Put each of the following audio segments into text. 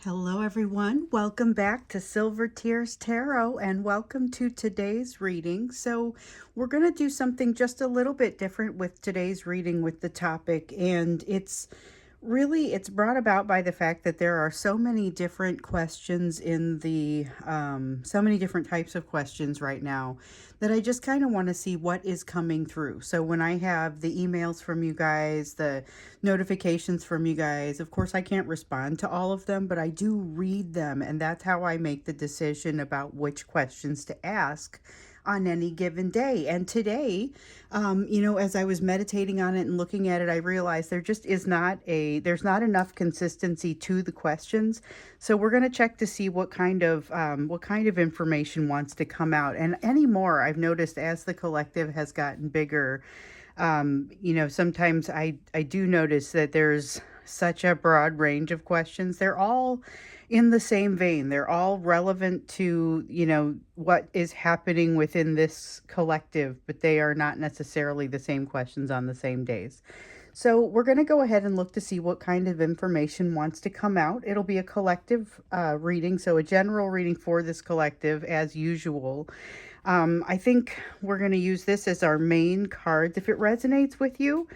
Hello everyone, welcome back to Silver Tears Tarot and welcome to today's reading. So we're going to do something just a little bit different with today's reading with the topic, and it's brought about by the fact that there are so many different questions in so many different types of questions right now that I just kind of want to see what is coming through. So when I have the emails from you guys, the notifications from you guys, of course I can't respond to all of them, but I do read them, and that's how I make the decision about which questions to ask on any given day. And today, as I was meditating on it and looking at it, I realized there's not enough consistency to the questions. So we're going to check to see what kind of information wants to come out. And anymore, I've noticed as the collective has gotten bigger, sometimes I do notice that there's such a broad range of questions. They're all in the same vein. They're all relevant to, what is happening within this collective, but they are not necessarily the same questions on the same days. So we're going to go ahead and look to see what kind of information wants to come out. It'll be a collective reading, so a general reading for this collective as usual. I think we're going to use this as our main cards. If it resonates with you,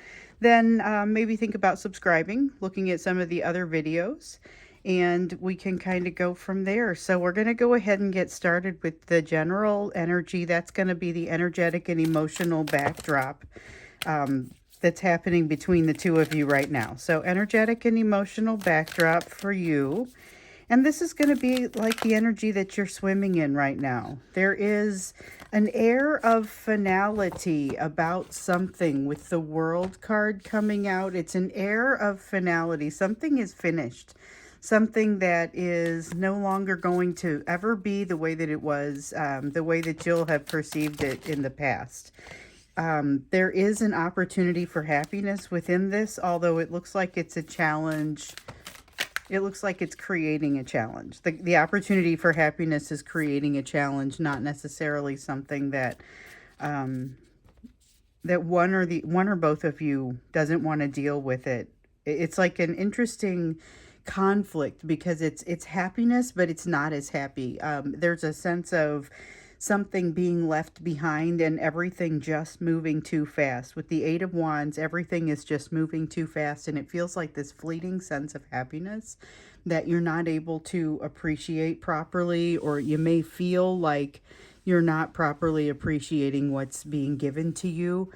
then maybe think about subscribing, looking at some of the other videos, and we can kind of go from there. So we're going to go ahead and get started with the general energy. That's going to be the energetic and emotional backdrop that's happening between the two of you right now. So energetic and emotional backdrop for you. And this is going to be like the energy that you're swimming in right now. There is an air of finality about something with the World card coming out. It's an air of finality. Something is finished. Something that is no longer going to ever be the way that it was, the way that you'll have perceived it in the past. There is an opportunity for happiness within this, although it looks like it's a challenge. It looks like it's creating a challenge. The opportunity for happiness is creating a challenge, not necessarily something that that one or both of you doesn't want to deal with it. It's like an interesting conflict because it's happiness, but it's not as happy. There's a sense of something being left behind and everything just moving too fast. With the Eight of Wands, everything is just moving too fast, and it feels like this fleeting sense of happiness that you're not able to appreciate properly, or you may feel like you're not properly appreciating what's being given to you.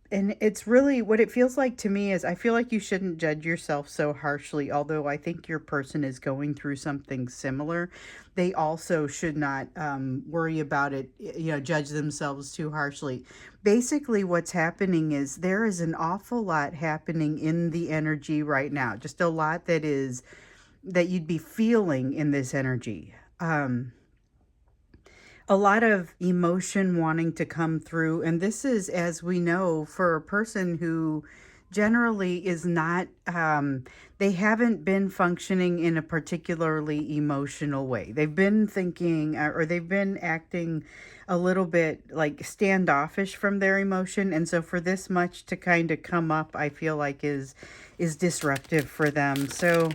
And it's really what it feels like to me is I feel like you shouldn't judge yourself so harshly, although I think your person is going through something similar. They also should not worry about it, judge themselves too harshly. Basically, what's happening is there is an awful lot happening in the energy right now, just a lot that you'd be feeling in this energy. A lot of emotion wanting to come through. And this is, as we know, for a person who generally is not, they haven't been functioning in a particularly emotional way. They've been thinking or they've been acting a little bit like standoffish from their emotion. And so for this much to kind of come up, I feel like is disruptive for them. So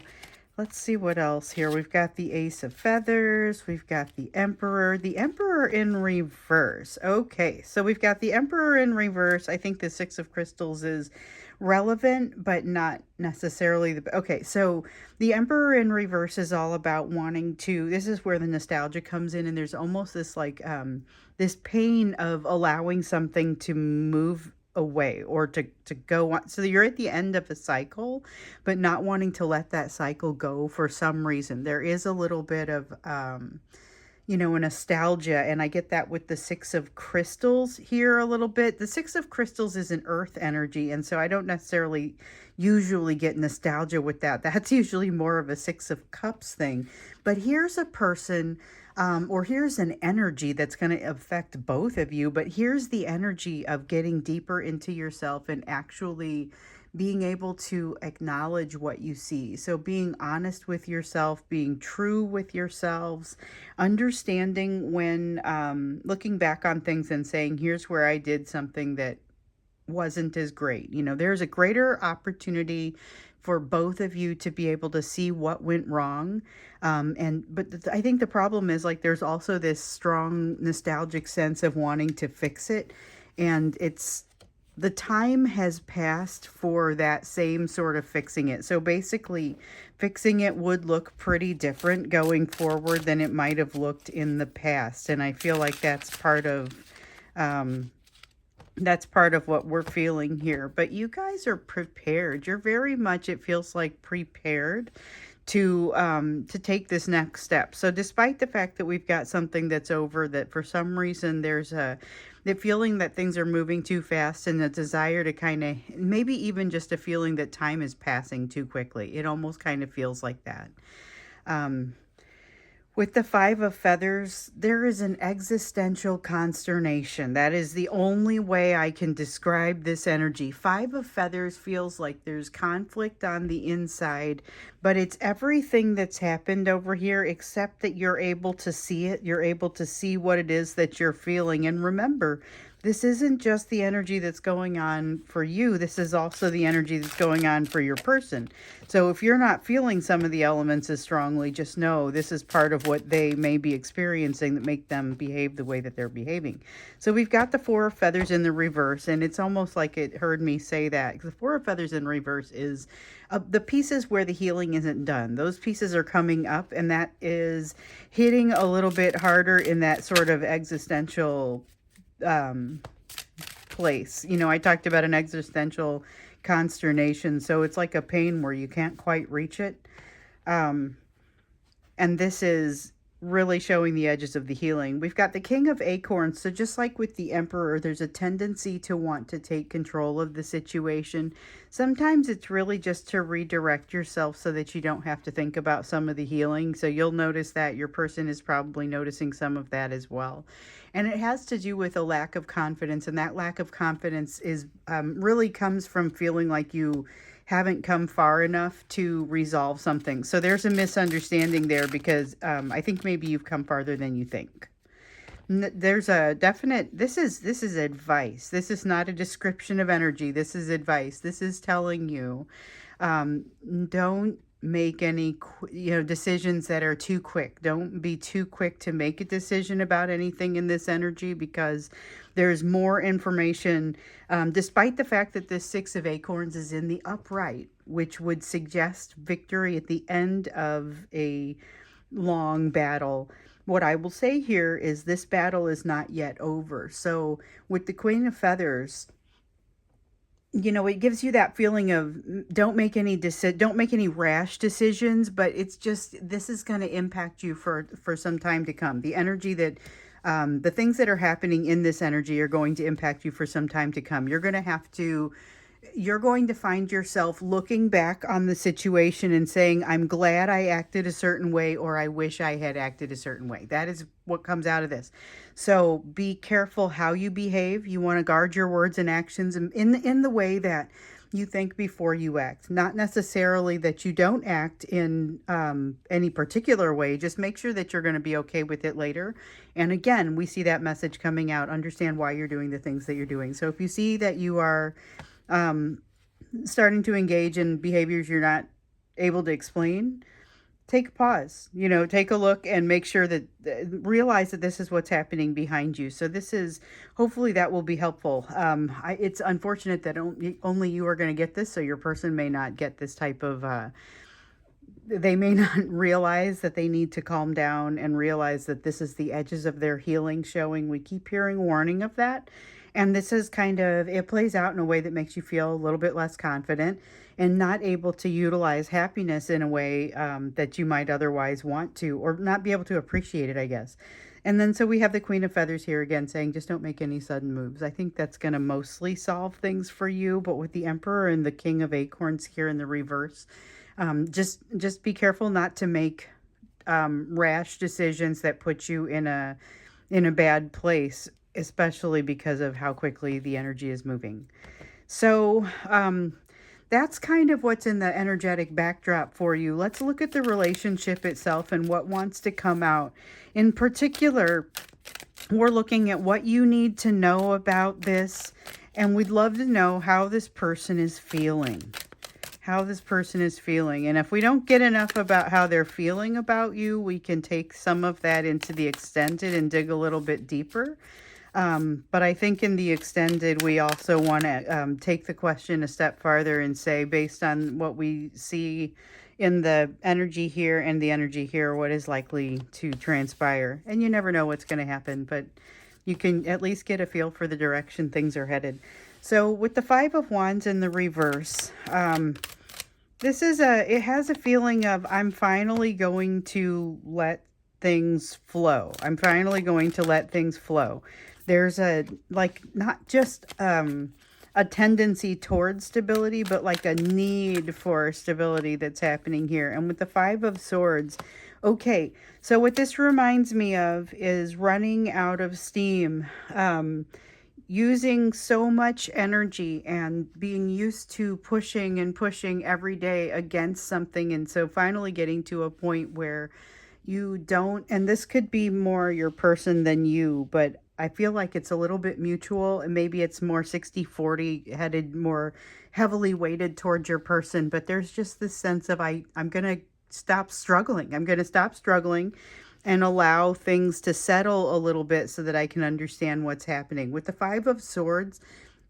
let's see what else here. We've got the Ace of Feathers. We've got the Emperor. The Emperor in reverse. Okay, so we've got the Emperor in reverse. I think the Six of Crystals is relevant, but not necessarily the... Okay, so the Emperor in reverse is all about wanting to... This is where the nostalgia comes in, and there's almost this like this pain of allowing something to move away or to go on. So you're at the end of a cycle, but not wanting to let that cycle go for some reason. There is a little bit of a nostalgia, and I get that with the Six of Crystals here a little bit. The Six of Crystals is an earth energy, and so I don't necessarily usually get nostalgia with that. That's usually more of a Six of Cups thing. But here's a person or here's an energy that's going to affect both of you, but here's the energy of getting deeper into yourself and actually being able to acknowledge what you see. So being honest with yourself, being true with yourselves, understanding when looking back on things and saying, here's where I did something that wasn't as great. There's a greater opportunity for both of you to be able to see what went wrong. But I think the problem is, like, there's also this strong nostalgic sense of wanting to fix it. And the time has passed for that same sort of fixing it. So basically, fixing it would look pretty different going forward than it might have looked in the past. And I feel like um, that's part of what we're feeling here. But you guys are prepared. You're very much, it feels like, prepared to take this next step. So despite the fact that we've got something that's over, that for some reason there's the feeling that things are moving too fast, and a desire to kind of, maybe even just a feeling that time is passing too quickly. It almost kind of feels like that. Um, with the Five of Feathers, there is an existential consternation. That is the only way I can describe this energy. Five of Feathers feels like there's conflict on the inside, but it's everything that's happened over here except that you're able to see it. You're able to see what it is that you're feeling. And remember, this isn't just the energy that's going on for you. This is also the energy that's going on for your person. So if you're not feeling some of the elements as strongly, just know this is part of what they may be experiencing that make them behave the way that they're behaving. So we've got the Four of Feathers in the reverse, and it's almost like it heard me say that. The Four of Feathers in reverse is the pieces where the healing isn't done. Those pieces are coming up, and that is hitting a little bit harder in that sort of existential place. I talked about an existential consternation, so it's like a pain where you can't quite reach it. And this is really showing the edges of the healing. We've got the King of Acorns. So just like with the Emperor, there's a tendency to want to take control of the situation. Sometimes it's really just to redirect yourself so that you don't have to think about some of the healing. So you'll notice that your person is probably noticing some of that as well. And it has to do with a lack of confidence. And that lack of confidence is really comes from feeling like you haven't come far enough to resolve something. So there's a misunderstanding there, because I think maybe you've come farther than you think. There's a definite, this is advice. This is not a description of energy. This is advice. This is telling you, don't make any decisions that are too quick. Don't be too quick to make a decision about anything in this energy, because there's more information, despite the fact that this Six of Acorns is in the upright, which would suggest victory at the end of a long battle. What I will say here is this battle is not yet over. So with the Queen of Feathers, it gives you that feeling of don't make any rash decisions, but it's just, this is going to impact you for some time to come. The energy that the things that are happening in this energy are going to impact you for some time to come. You're going to find yourself looking back on the situation and saying, I'm glad I acted a certain way, or I wish I had acted a certain way. That is what comes out of this. So be careful how you behave. You want to guard your words and actions in the way that you think before you act. Not necessarily that you don't act in any particular way. Just make sure that you're going to be okay with it later. And again, we see that message coming out. Understand why you're doing the things that you're doing. So if you see that you are starting to engage in behaviors you're not able to explain, take a pause, take a look and make sure that realize that this is what's happening behind you. So hopefully that will be helpful. It's unfortunate that only you are going to get this. So your person may not get this type of, they may not realize that they need to calm down and realize that this is the edges of their healing showing. We keep hearing warning of that. And this is it plays out in a way that makes you feel a little bit less confident and not able to utilize happiness in a way that you might otherwise want to, or not be able to appreciate it, I guess. And then so we have the Queen of Feathers here again saying, just don't make any sudden moves. I think that's going to mostly solve things for you. But with the Emperor and the King of Acorns here in the reverse, just be careful not to make rash decisions that put you in a bad place, especially because of how quickly the energy is moving. So that's kind of what's in the energetic backdrop for you. Let's look at the relationship itself and what wants to come out. In particular, we're looking at what you need to know about this, and we'd love to know how this person is feeling. how this person is feeling. And if we don't get enough about how they're feeling about you, we can take some of that into the extended and dig a little bit deeper. But I think in the extended, we also want to take the question a step farther and say, based on what we see in the energy here and the energy here, what is likely to transpire. And you never know what's going to happen, but you can at least get a feel for the direction things are headed. So with the Five of Wands in the reverse, it has a feeling of, I'm finally going to let things flow. I'm finally going to let things flow. There's not just a tendency towards stability, but like a need for stability that's happening here. And with the Five of Swords, okay, so what this reminds me of is running out of steam. Using so much energy and being used to pushing and pushing every day against something. And so finally getting to a point where you don't, and this could be more your person than you, but I feel like it's a little bit mutual, and maybe it's more 60-40 headed, more heavily weighted towards your person. But there's just this sense of, I'm going to stop struggling. I'm going to stop struggling and allow things to settle a little bit so that I can understand what's happening. With the Five of Swords,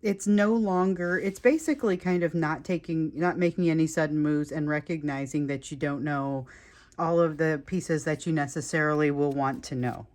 it's no longer, it's basically kind of not making any sudden moves and recognizing that you don't know all of the pieces that you necessarily will want to know.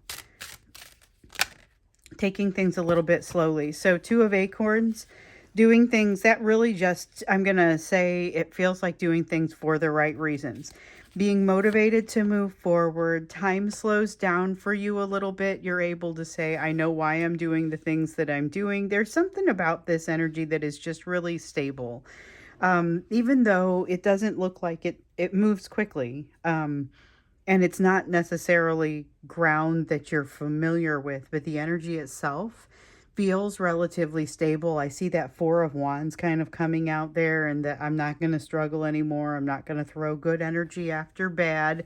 Taking things a little bit slowly. So Two of Acorns, doing things that really just, I'm going to say, it feels like doing things for the right reasons. Being motivated to move forward. Time slows down for you a little bit. You're able to say, I know why I'm doing the things that I'm doing. There's something about this energy that is just really stable. Even though it doesn't look like it moves quickly. And it's not necessarily ground that you're familiar with, but the energy itself feels relatively stable. I see that Four of Wands kind of coming out there, and that I'm not going to struggle anymore. I'm not going to throw good energy after bad.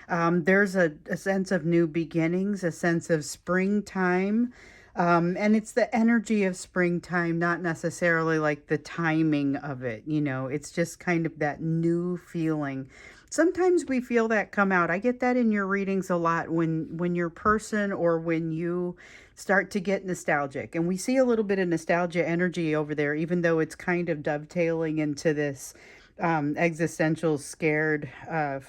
There's a sense of new beginnings, a sense of springtime. And it's the energy of springtime, not necessarily like the timing of it. It's just kind of that new feeling. Sometimes we feel that come out. I get that in your readings a lot when your person or when you start to get nostalgic. And we see a little bit of nostalgia energy over there, even though it's kind of dovetailing into this existential scared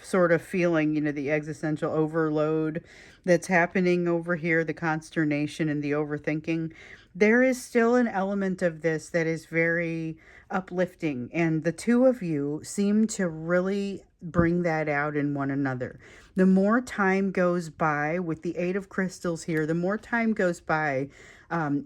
sort of feeling, the existential overload that's happening over here, the consternation and the overthinking. There is still an element of this that is very uplifting. And the two of you seem to really bring that out in one another. The more time goes by with the Eight of Crystals here, the more time goes by,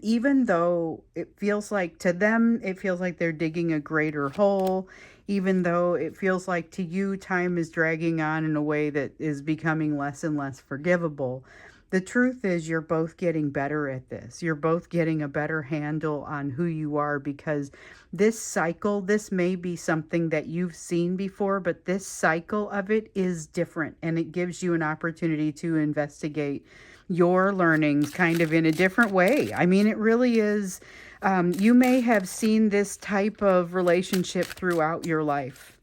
even though it feels like to them, it feels like they're digging a greater hole, even though it feels like to you, time is dragging on in a way that is becoming less and less forgivable. The truth is, you're both getting better at this. You're both getting a better handle on who you are, because this cycle, this may be something that you've seen before, but this cycle of it is different, and it gives you an opportunity to investigate your learnings kind of in a different way. I mean, it really is. You may have seen this type of relationship throughout your life,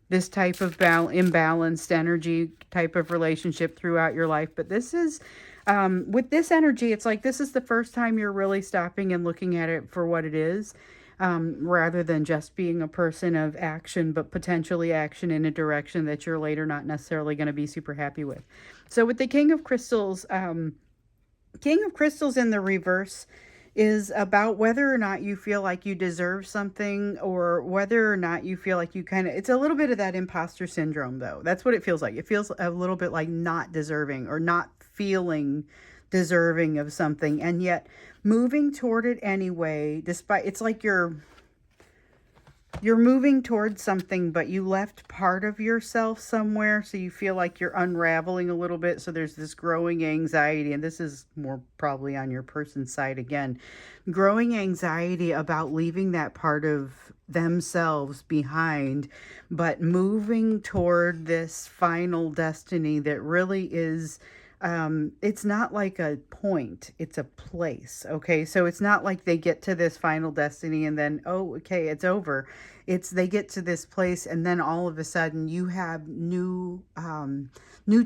this type of imbalanced energy type of relationship throughout your life. But this is, with this energy, it's like this is the first time you're really stopping and looking at it for what it is, rather than just being a person of action, but potentially action in a direction that you're later not necessarily going to be super happy with. So with the King of Crystals in the reverse is about whether or not you feel like you deserve something, or whether or not you feel like you it's a little bit of that imposter syndrome, though. That's what it feels like. It feels a little bit like not deserving, or not feeling deserving of something, and yet moving toward it anyway, despite it's like you're moving towards something, but you left part of yourself somewhere, so you feel like you're unraveling a little bit. So there's this growing anxiety, and this is more probably on your person's side again, growing anxiety about leaving that part of themselves behind, but moving toward this final destiny that really is It's not like a point, it's a place. Okay. So it's not like they get to this final destiny and then, oh, okay, it's over. It's they get to this place and then all of a sudden you have new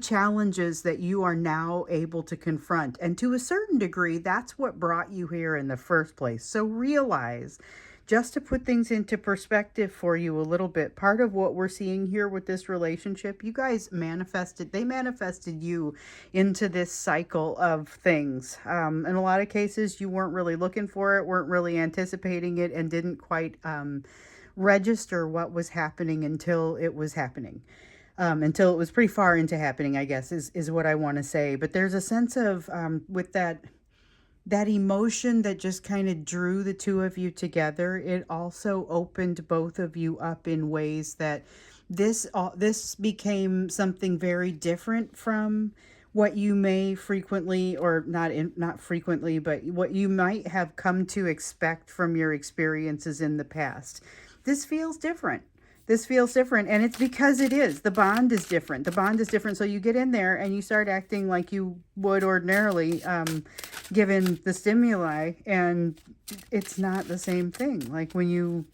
challenges that you are now able to confront. And to a certain degree, that's what brought you here in the first place. So realize, just to put things into perspective for you a little bit, part of what we're seeing here with this relationship, you guys manifested, they manifested you into this cycle of things. In a lot of cases, you weren't really looking for it, weren't really anticipating it, and didn't quite register what was happening until it was happening. Until it was pretty far into happening, I guess, is what I want to say. But there's a sense of, with that emotion that just kind of drew the two of you together, it also opened both of you up in ways that this became something very different from what you may frequently, or not frequently, but what you might have come to expect from your experiences in the past. This feels different. This feels different, and it's because it is. The bond is different. The bond is different. So you get in there and you start acting like you would ordinarily, given the stimuli, and it's not the same thing. Like when you,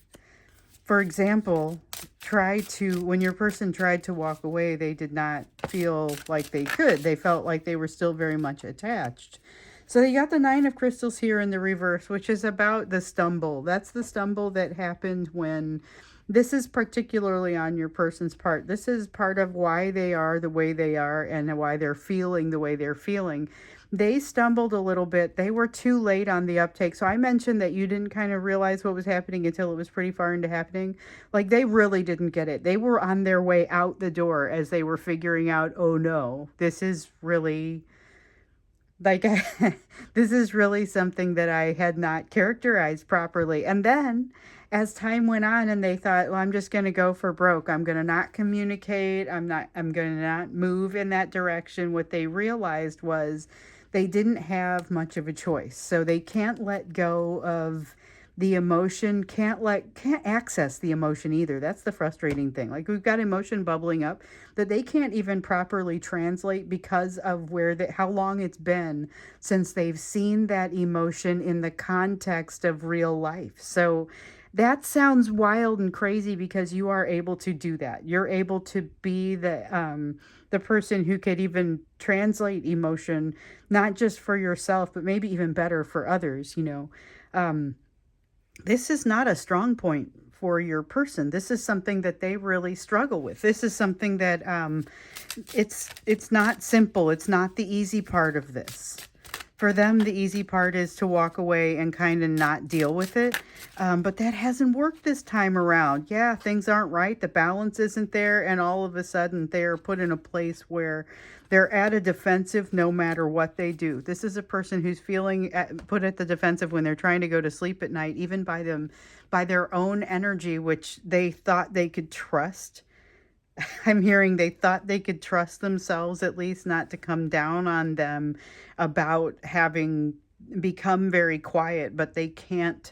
for example, when your person tried to walk away, they did not feel like they could. They felt like they were still very much attached. So you got the Nine of Crystals here in the reverse, which is about the stumble. That's the stumble that happened when, this is particularly on your person's part. This is part of why they are the way they are and why they're feeling the way they're feeling. They stumbled a little bit. They were too late on the uptake. So I mentioned that you didn't kind of realize what was happening until it was pretty far into happening. Like, they really didn't get it. They were on their way out the door as they were figuring out, oh no, this is really like this is really something that I had not characterized properly. And then as time went on and they thought, well, I'm just going to go for broke. I'm going to not communicate. I'm going to not move in that direction. What they realized was they didn't have much of a choice. So they can't let go of the emotion, can't access the emotion either. That's the frustrating thing. Like, we've got emotion bubbling up that they can't even properly translate because of how long it's been since they've seen that emotion in the context of real life. So that sounds wild and crazy because you are able to do that. You're able to be the person who could even translate emotion, not just for yourself, but maybe even better for others, this is not a strong point for your person. This is something that they really struggle with. This is something that it's not simple. It's not the easy part of this. For them, the easy part is to walk away and kind of not deal with it. But that hasn't worked this time around. Yeah, things aren't right. The balance isn't there. And all of a sudden, they're put in a place where they're at a defensive no matter what they do. This is a person who's put at the defensive when they're trying to go to sleep at night, even by their own energy, which they thought they could trust. I'm hearing they thought they could trust themselves, at least not to come down on them about having become very quiet, but they can't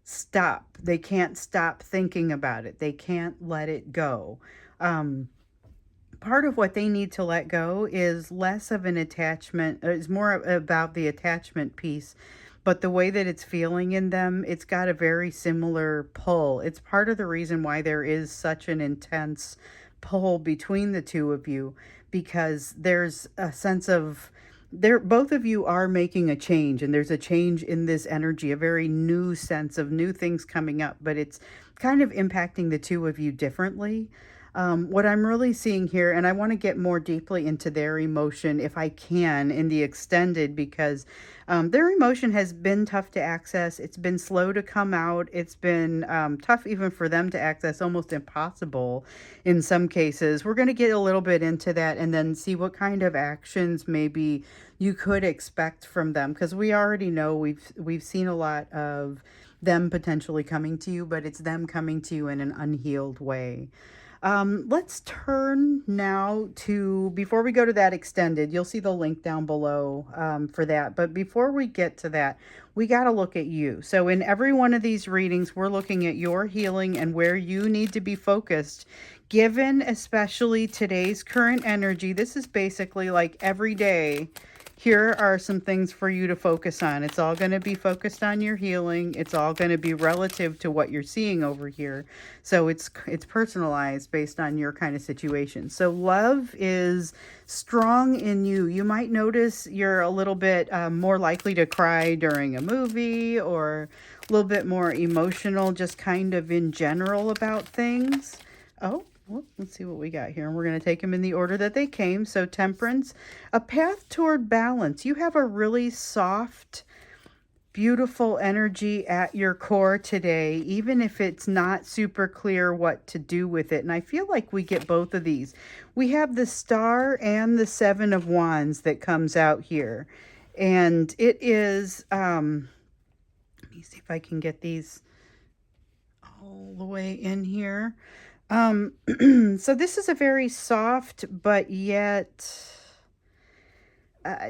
stop. They can't stop thinking about it. They can't let it go. Part of what they need to let go is less of an attachment, is more about the attachment piece. But the way that it's feeling in them, it's got a very similar pull. It's part of the reason why there is such an intense pull between the two of you, because there's a sense of, both of you are making a change, and there's a change in this energy, a very new sense of new things coming up, but it's kind of impacting the two of you differently. What I'm really seeing here, and I want to get more deeply into their emotion if I can in the extended, because their emotion has been tough to access. It's been slow to come out. It's been tough even for them to access, almost impossible in some cases. We're going to get a little bit into that and then see what kind of actions maybe you could expect from them, because we already know we've seen a lot of them potentially coming to you, but it's them coming to you in an unhealed way. Let's turn now to, before we go to that extended, you'll see the link down below for that. But before we get to that, we got to look at you. So in every one of these readings, we're looking at your healing and where you need to be focused, given especially today's current energy, this is basically like every day. Here are some things for you to focus on. It's all going to be focused on your healing. It's all going to be relative to what you're seeing over here. So it's personalized based on your kind of situation. So love is strong in you. You might notice you're a little bit more likely to cry during a movie, or a little bit more emotional just kind of in general about things. Oh, well, let's see what we got here. And we're going to take them in the order that they came. So temperance, a path toward balance. You have a really soft, beautiful energy at your core today, even if it's not super clear what to do with it. And I feel like we get both of these. We have the Star and the Seven of Wands that comes out here. And it is, let me see if I can get these all the way in here. So this is a very soft but yet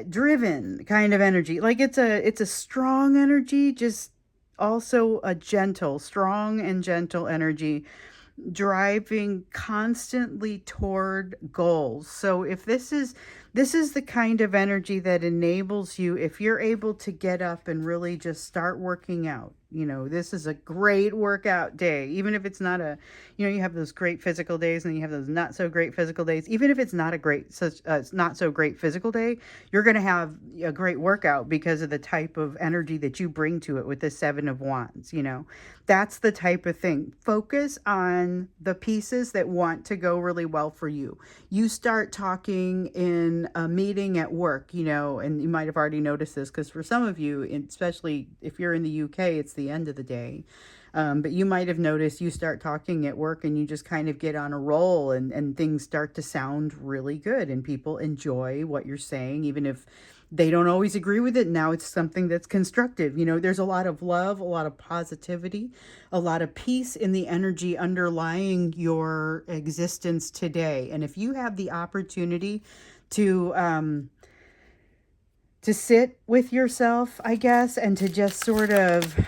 driven kind of energy. Like it's a strong energy, just also a gentle, strong and gentle energy, driving constantly toward goals. So if this is the kind of energy that enables you, if you're able to get up and really just start working out. This is a great workout day, even if it's not you have those great physical days and you have those not so great physical days. Even if it's not a not so great physical day, you're going to have a great workout because of the type of energy that you bring to it with the Seven of Wands. That's the type of thing. Focus on the pieces that want to go really well for you. You start talking in a meeting at work, and you might have already noticed this because for some of you, especially if you're in the UK, it's the end of the day. But you might have noticed you start talking at work and you just kind of get on a roll, and things start to sound really good and people enjoy what you're saying, even if they don't always agree with it. Now it's something that's constructive. There's a lot of love, a lot of positivity, a lot of peace in the energy underlying your existence today. And if you have the opportunity to sit with yourself, I guess, and to just sort of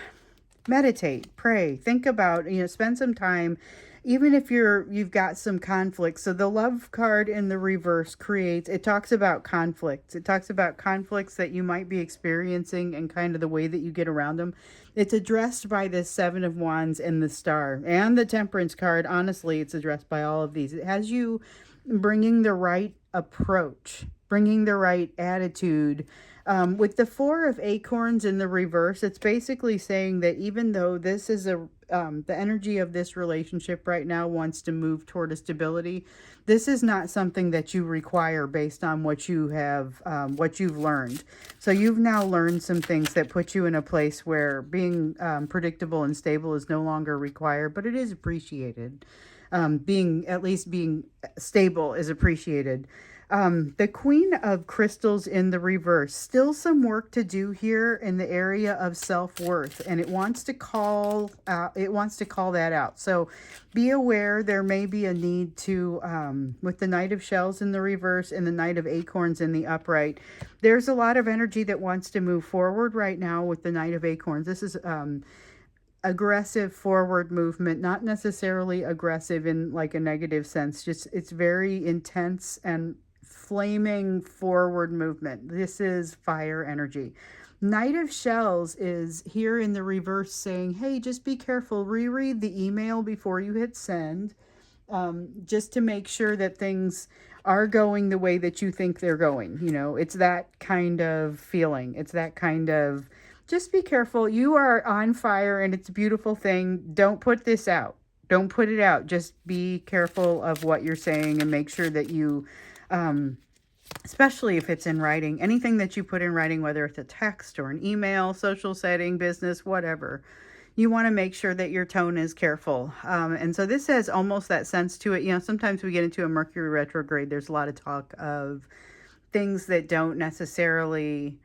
meditate, pray, think about, spend some time, even if you've got some conflict. So the Love card in the reverse it talks about conflicts. It talks about conflicts that you might be experiencing and kind of the way that you get around them. It's addressed by the Seven of Wands and the Star and the Temperance card. Honestly, it's addressed by all of these. It has you bringing the right approach, bringing the right attitude. With the Four of Acorns in the reverse, it's basically saying that even though this is the energy of this relationship right now wants to move toward a stability, this is not something that you require based on what what you've learned. So you've now learned some things that put you in a place where being predictable and stable is no longer required, but it is appreciated. Being stable is appreciated. The Queen of Crystals in the reverse, still some work to do here in the area of self-worth, and it wants to call that out. So be aware there may be a need to, with the Knight of Shells in the reverse and the Knight of Acorns in the upright, there's a lot of energy that wants to move forward right now with the Knight of Acorns. This is aggressive forward movement, not necessarily aggressive in like a negative sense, just it's very intense and flaming forward movement. This is fire energy. Knight of Shells is here in the reverse saying, hey, just be careful, reread the email before you hit send, just to make sure that things are going the way that you think they're going. It's that kind of feeling. It's that kind of, just be careful. You are on fire and it's a beautiful thing. Don't put this out. Don't put it out. Just be careful of what you're saying and make sure that you, especially if it's in writing, anything that you put in writing, whether it's a text or an email, social setting, business, whatever, you want to make sure that your tone is careful. And so this has almost that sense to it. Sometimes we get into a Mercury retrograde. There's a lot of talk of things that don't necessarily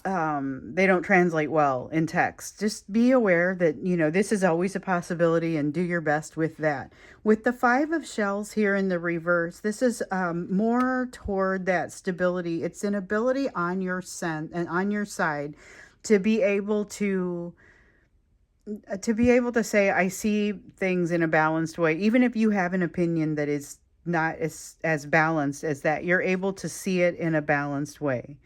they don't translate well in text. Just be aware that, this is always a possibility and do your best with that. With the Five of Shells here in the reverse, this is more toward that stability. It's an ability on your side to be able to To be able to say, I see things in a balanced way, even if you have an opinion that is not as balanced as that, you're able to see it in a balanced way.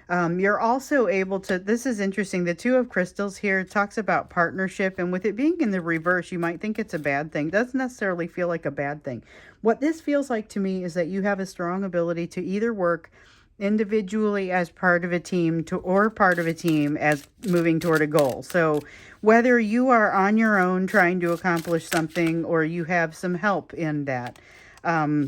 You're also able to, this is interesting. The Two of Crystals here talks about partnership, and with it being in the reverse, you might think it's a bad thing. It doesn't necessarily feel like a bad thing. What this feels like to me is that you have a strong ability to either work individually as part of a team to or part of a team as moving toward a goal. So whether you are on your own trying to accomplish something or you have some help in that,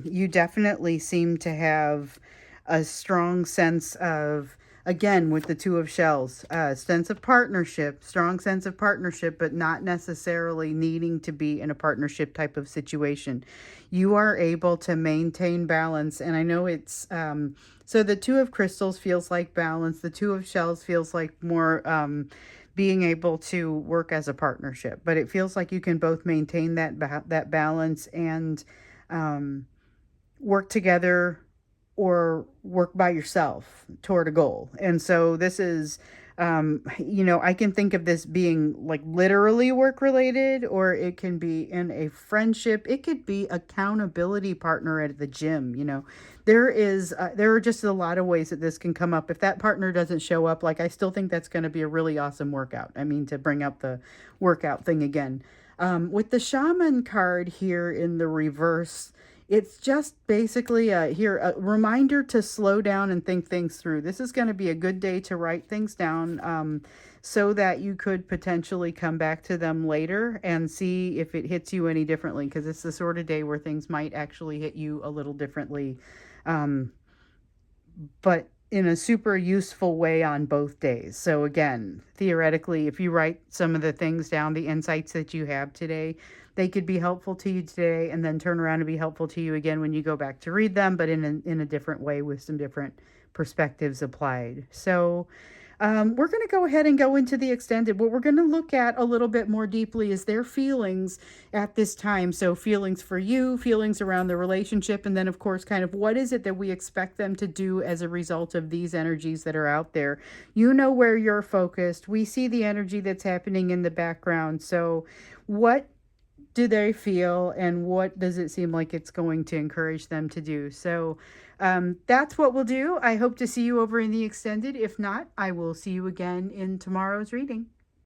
you definitely seem to have a strong sense of, again, with the Two of Shells, sense of partnership, strong sense of partnership, but not necessarily needing to be in a partnership type of situation. You are able to maintain balance. And I know it's, so the Two of Crystals feels like balance. The Two of Shells feels like more, being able to work as a partnership, but it feels like you can both maintain that balance and, um, work together or work by yourself toward a goal. And so this is, I can think of this being like literally work related, or it can be in a friendship. It could be accountability partner at the gym. There are just a lot of ways that this can come up. If that partner doesn't show up, like, I still think that's going to be a really awesome workout. I mean, to bring up the workout thing again. With the shaman card here in the reverse, it's just basically a reminder to slow down and think things through. This is going to be a good day to write things down, so that you could potentially come back to them later and see if it hits you any differently, because it's the sort of day where things might actually hit you a little differently. Um, but in a super useful way on both days. So again, theoretically, if you write some of the things down, the insights that you have today, they could be helpful to you today and then turn around and be helpful to you again when you go back to read them, but in a different way with some different perspectives applied. So we're going to go ahead and go into the extended. What we're going to look at a little bit more deeply is their feelings at this time. So feelings for you, feelings around the relationship, and then of course kind of what is it that we expect them to do as a result of these energies that are out there. You know where you're focused. We see the energy that's happening in the background. So what do they feel, and what does it seem like it's going to encourage them to do? So that's what we'll do. I hope to see you over in the extended. If not, I will see you again in tomorrow's reading.